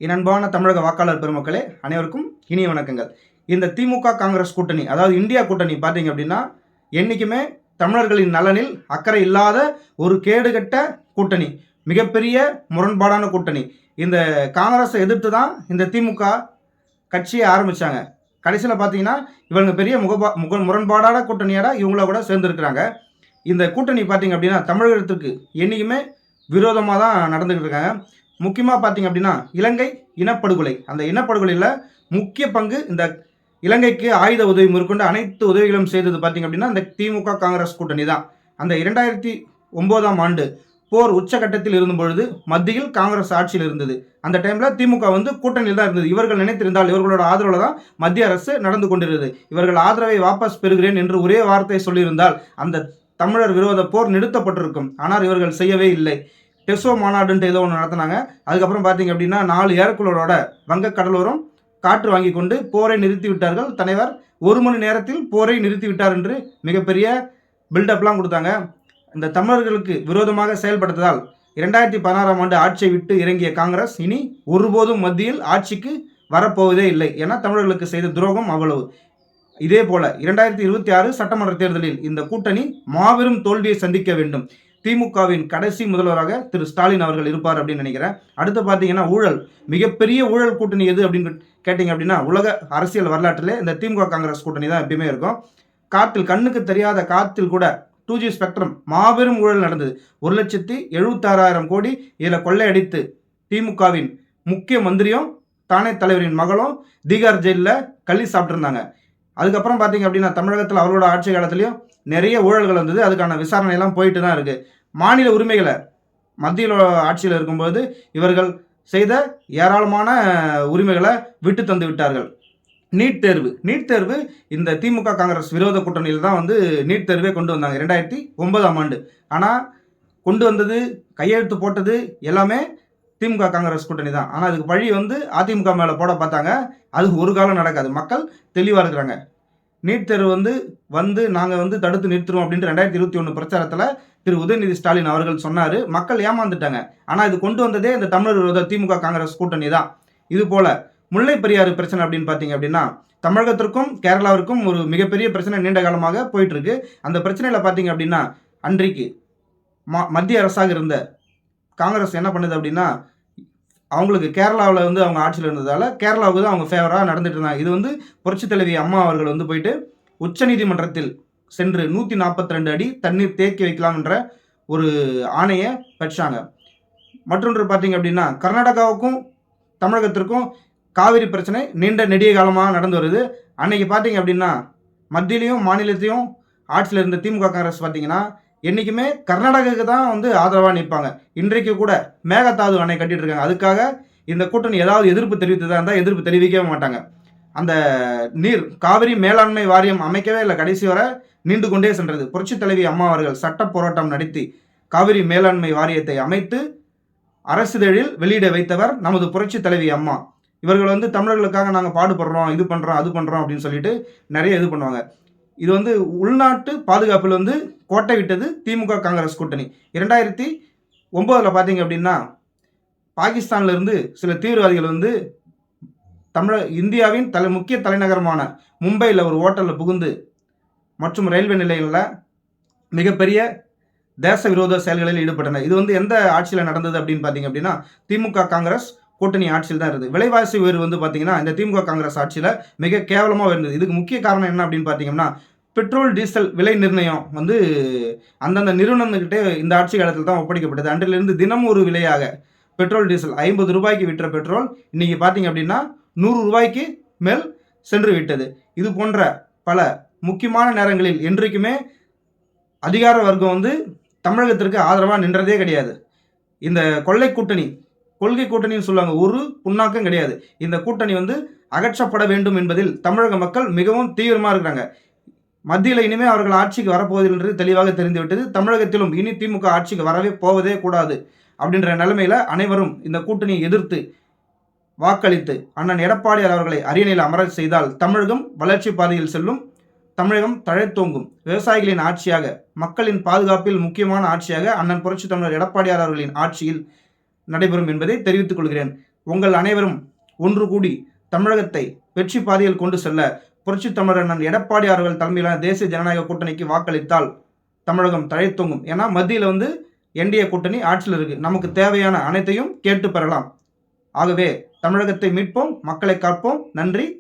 என் அன்பான தமிழக வாக்காளர் பெருமக்களே, அனைவருக்கும் இனிய வணக்கங்கள். இந்த திமுக காங்கிரஸ் கூட்டணி, அதாவது இந்தியா கூட்டணி பார்த்தீங்க அப்படின்னா, என்னைக்குமே தமிழர்களின் நலனில் அக்கறை இல்லாத ஒரு கேடுகட்ட கூட்டணி, மிகப்பெரிய முரண்பாடான கூட்டணி. இந்த காங்கிரஸை எதிர்த்து தான் இந்த திமுக கட்சியை ஆரம்பிச்சாங்க. கடைசியில் பார்த்தீங்கன்னா, இவங்க பெரிய முரண்பாடான கூட்டணியோட இவங்கள கூட சேர்ந்துருக்கிறாங்க. இந்த கூட்டணி பார்த்தீங்க அப்படின்னா, தமிழகத்துக்கு என்றைக்குமே விரோதமாக தான் நடந்துகிட்டு இருக்காங்க. முக்கியமாக பார்த்தீங்க அப்படின்னா, இலங்கை இனப்படுகொலை, அந்த இனப்படுகொலையில் முக்கிய பங்கு இந்த இலங்கைக்கு ஆயுத உதவி மேற்கொண்டு அனைத்து உதவிகளும் செய்தது பார்த்தீங்க அப்படின்னா, இந்த திமுக காங்கிரஸ் கூட்டணி தான். அந்த 2009ஆம் ஆண்டு போர் உச்சகட்டத்தில் இருந்தபொழுது மத்தியில் காங்கிரஸ் ஆட்சியில் இருந்தது. அந்த டைமில் திமுக கூட்டணியில் தான் இருந்தது. இவர்கள் நினைத்திருந்தால் இவர்களோட ஆதரவில் தான் மத்திய அரசு நடந்து கொண்டிருந்தது. இவர்கள் ஆதரவை வாபஸ் பெறுகிறேன் என்று ஒரே வார்த்தை சொல்லியிருந்தால் அந்த தமிழர் விரோத போர் நிறுத்தப்பட்டிருக்கும். ஆனால் இவர்கள் செய்யவே இல்லை. டெசோ மாநாடுன்ட்டு ஏதோ ஒன்று நடத்தினாங்க. அதுக்கப்புறம் பார்த்தீங்க அப்படின்னா 4 ஏர்குலரோட வங்கக்கடலோரம் காற்று வாங்கி கொண்டு போரை நிறுத்தி விட்டார்கள். தலைவர் 1 மணி நேரத்தில் போரை நிறுத்தி விட்டார் என்று மிகப்பெரிய பில்டப்லாம் கொடுத்தாங்க. இந்த தமிழர்களுக்கு விரோதமாக செயல்படுத்ததால் 2016ஆம் ஆண்டு ஆட்சியை விட்டு இறங்கிய காங்கிரஸ் இனி ஒருபோதும் மத்தியில் ஆட்சிக்கு வரப்போவதே இல்லை. ஏன்னா தமிழர்களுக்கு செய்த துரோகம் அவ்வளவு. இதே போல 2026 சட்டமன்ற தேர்தலில் இந்த கூட்டணி மாபெரும் தோல்வியை சந்திக்க வேண்டும். திமுகவின் கடைசி முதல்வராக திரு ஸ்டாலின் அவர்கள் இருப்பார் அப்படின்னு நினைக்கிறேன். அடுத்து பார்த்தீங்கன்னா ஊழல், மிகப்பெரிய ஊழல் கூட்டணி எது அப்படின்னு கேட்டிங்க அப்படின்னா, உலக அரசியல் வரலாற்றிலே இந்த திமுக காங்கிரஸ் கூட்டணி தான் எப்பயுமே இருக்கும். காற்றில் கண்ணுக்கு தெரியாத காற்றில் கூட 2G ஸ்பெக்ட்ரம் மாபெரும் ஊழல் நடந்தது. 1,76,000 கோடி இதில் கொள்ளையடித்து திமுகவின் முக்கிய மந்திரியும் தானே தலைவரின் மகளும் தீகார் ஜெயிலில் கள்ளி சாப்பிட்ருந்தாங்க. அதுக்கப்புறம் பார்த்தீங்க அப்படின்னா தமிழகத்தில் அவரோட ஆட்சி காலத்திலையும் நிறைய ஊழல்கள் வந்தது. அதுக்கான விசாரணை எல்லாம் போயிட்டு தான் இருக்குது. மாநில உரிமைகளை மத்தியில் ஆட்சியில் இருக்கும்போது இவர்கள் செய்த ஏராளமான உரிமைகளை விட்டு தந்து விட்டார்கள். நீட் தேர்வு இந்த திமுக காங்கிரஸ் விரோத கூட்டணியில் தான் நீட் தேர்வே கொண்டு வந்தாங்க 2009ஆம் ஆண்டு. ஆனால் கொண்டு வந்தது, கையெழுத்து போட்டது எல்லாமே திமுக காங்கிரஸ் கூட்டணி தான். ஆனால் அதுக்கு பழி அதிமுக மேலே போட பார்த்தாங்க. அது ஒரு காலம் நடக்காது. மக்கள் தெளிவாக இருக்கிறாங்க. நீட் தேர்வு நாங்கள் தடுத்து நிறுத்துறோம் அப்படின்ட்டு 2021 பிரச்சாரத்தில் திரு உதயநிதி ஸ்டாலின் அவர்கள் சொன்னார். மக்கள் ஏமாந்துட்டாங்க. ஆனால் இது கொண்டு வந்ததே இந்த தமிழர் விரோத திமுக காங்கிரஸ் கூட்டணி தான். இது போல முல்லை பெரியாறு பிரச்சனை அப்படின்னு பார்த்தீங்க அப்படின்னா, தமிழகத்திற்கும் கேரளாவிற்கும் ஒரு மிகப்பெரிய பிரச்சனை நீண்ட காலமாக போயிட்டு இருக்கு. அந்த பிரச்சனையில் பார்த்தீங்க அப்படின்னா, அன்றைக்கு மத்திய அரசாக இருந்த காங்கிரஸ் என்ன பண்ணுது அப்படின்னா, அவங்களுக்கு கேரளாவில் அவங்க ஆட்சியில் இருந்ததால் கேரளாவுக்கு தான் அவங்க ஃபேவராக நடந்துட்டு இருந்தாங்க. இது புரட்சி தலைவி அம்மா அவர்கள் போயிட்டு உச்சநீதிமன்றத்தில் சென்று 142 அடி தண்ணீர் தேக்கி வைக்கலாம் என்ற ஒரு ஆணையை பெற்றாங்க. மற்றொன்று பார்த்தீங்க அப்படின்னா, கர்நாடகாவுக்கும் தமிழகத்திற்கும் காவிரி பிரச்சனை நீண்ட நெடிய காலமாக நடந்து வருது. அன்னைக்கு பார்த்தீங்க அப்படின்னா, மத்தியிலையும் மாநிலத்தையும் ஆட்சியில் இருந்த திமுக காங்கிரஸ் பார்த்தீங்கன்னா என்றைக்குமே கர்நாடகாவுக்கு தான் ஆதரவாக நிற்பாங்க. இன்றைக்கு கூட மேகதாது அணை கட்டிட்டு இருக்காங்க. அதுக்காக இந்த கூட்டணி ஏதாவது எதிர்ப்பு தெரிவித்ததாக இருந்தால் எதிர்ப்பு தெரிவிக்கவே மாட்டாங்க. அந்த காவிரி மேலாண்மை வாரியம் அமைக்கவே இல்லை. கடைசி வரை நீண்டு கொண்டே சென்றது. புரட்சி தலைவி அம்மா அவர்கள் சட்ட போராட்டம் நடத்தி காவிரி மேலாண்மை வாரியத்தை அமைத்து அரசிதழில் வெளியிட வைத்தவர் நமது புரட்சி தலைவி அம்மா. இவர்கள் தமிழர்களுக்காக நாங்கள் பாடுபடுறோம், இது பண்ணுறோம், அது பண்ணுறோம் அப்படின்னு சொல்லிட்டு நிறைய இது பண்ணுவாங்க. இது உள்நாட்டு பாதுகாப்பில் கோட்டை விட்டது திமுக காங்கிரஸ் கூட்டணி. 2009 பார்த்தீங்க அப்படின்னா, பாகிஸ்தான்ல இருந்து சில தீவிரவாதிகள் இந்தியாவின் முக்கிய தலைநகரமான மும்பையில் ஒரு ஹோட்டலில் புகுந்து மற்றும் ரயில்வே நிலையங்களில் மிகப்பெரிய தேச விரோத செயல்களில் ஈடுபட்டனர். இது எந்த ஆட்சியில் நடந்தது அப்படின்னு பார்த்தீங்க அப்படின்னா, திமுக காங்கிரஸ் கூட்டணி ஆட்சியில் தான் இருந்தது. விலைவாசி உயர்வு பார்த்தீங்கன்னா இந்த திமுக காங்கிரஸ் ஆட்சியில் மிக கேவலமாக இருந்தது. இதுக்கு முக்கிய காரணம் என்ன அப்படின்னு பார்த்தீங்கன்னா, பெட்ரோல் டீசல் விலை நிர்ணயம் அந்தந்த நிறுவனங்கள்கிட்டே இந்த ஆட்சி காலத்தில் தான் ஒப்படைக்கப்பட்டது. அன்றிலிருந்து தினம் ஒரு விலையாக பெட்ரோல் டீசல் 50 ரூபாய்க்கு விற்ற பெட்ரோல் இன்னைக்கு பார்த்தீங்க அப்படின்னா 100 ரூபாய்க்கு மேல் சென்று விட்டது. இது போன்ற பல முக்கியமான நேரங்களில் என்றைக்குமே அதிகார வர்க்கம் தமிழகத்திற்கு ஆதரவாக நின்றதே கிடையாது. இந்த கொள்ளை கூட்டணி, கொள்கை கூட்டணின்னு சொல்லுவாங்க, ஒரு புண்ணாக்கம் கிடையாது. இந்த கூட்டணி அகற்றப்பட வேண்டும் என்பதில் தமிழக மக்கள் மிகவும் தீவிரமாக இருக்கிறாங்க. மத்தியில் இனிமேல் அவர்கள் ஆட்சிக்கு வரப்போவதில்லை என்று தெளிவாக தெரிந்துவிட்டது. தமிழகத்திலும் இனி திமுக ஆட்சிக்கு வரவே போவதே கூடாது அப்படின்ற நிலைமையில் அனைவரும் இந்த கூட்டணியை எதிர்த்து வாக்களித்து அண்ணன் எடப்பாடியார் அவர்களை அரியணையில் அமர செய்தால் தமிழகம் வளர்ச்சி பாதையில் செல்லும். தமிழகம் தழைத்தோங்கும். விவசாயிகளின் ஆட்சியாக, மக்களின் பாதுகாப்பில் முக்கியமான ஆட்சியாக அண்ணன் புரட்சி தமிழர் எடப்பாடியார் அவர்களின் ஆட்சியில் நடைபெறும் என்பதை தெரிவித்துக் கொள்கிறேன். உங்கள் அனைவரும் ஒன்று கூடி தமிழகத்தை வெற்றி பாதையில் கொண்டு செல்ல புரட்சித் தமிழர் அண்ணன் எடப்பாடி அவர்கள் தலைமையிலான தேசிய ஜனநாயக கூட்டணிக்கு வாக்களித்தால் தமிழகம் தழைத்தொங்கும். ஏன்னா மத்தியில் என்டிஏ கூட்டணி ஆட்சியில் இருக்கு. நமக்கு தேவையான அனைத்தையும் கேட்டு பெறலாம். ஆகவே தமிழகத்தை மீட்போம், மக்களை காப்போம். நன்றி.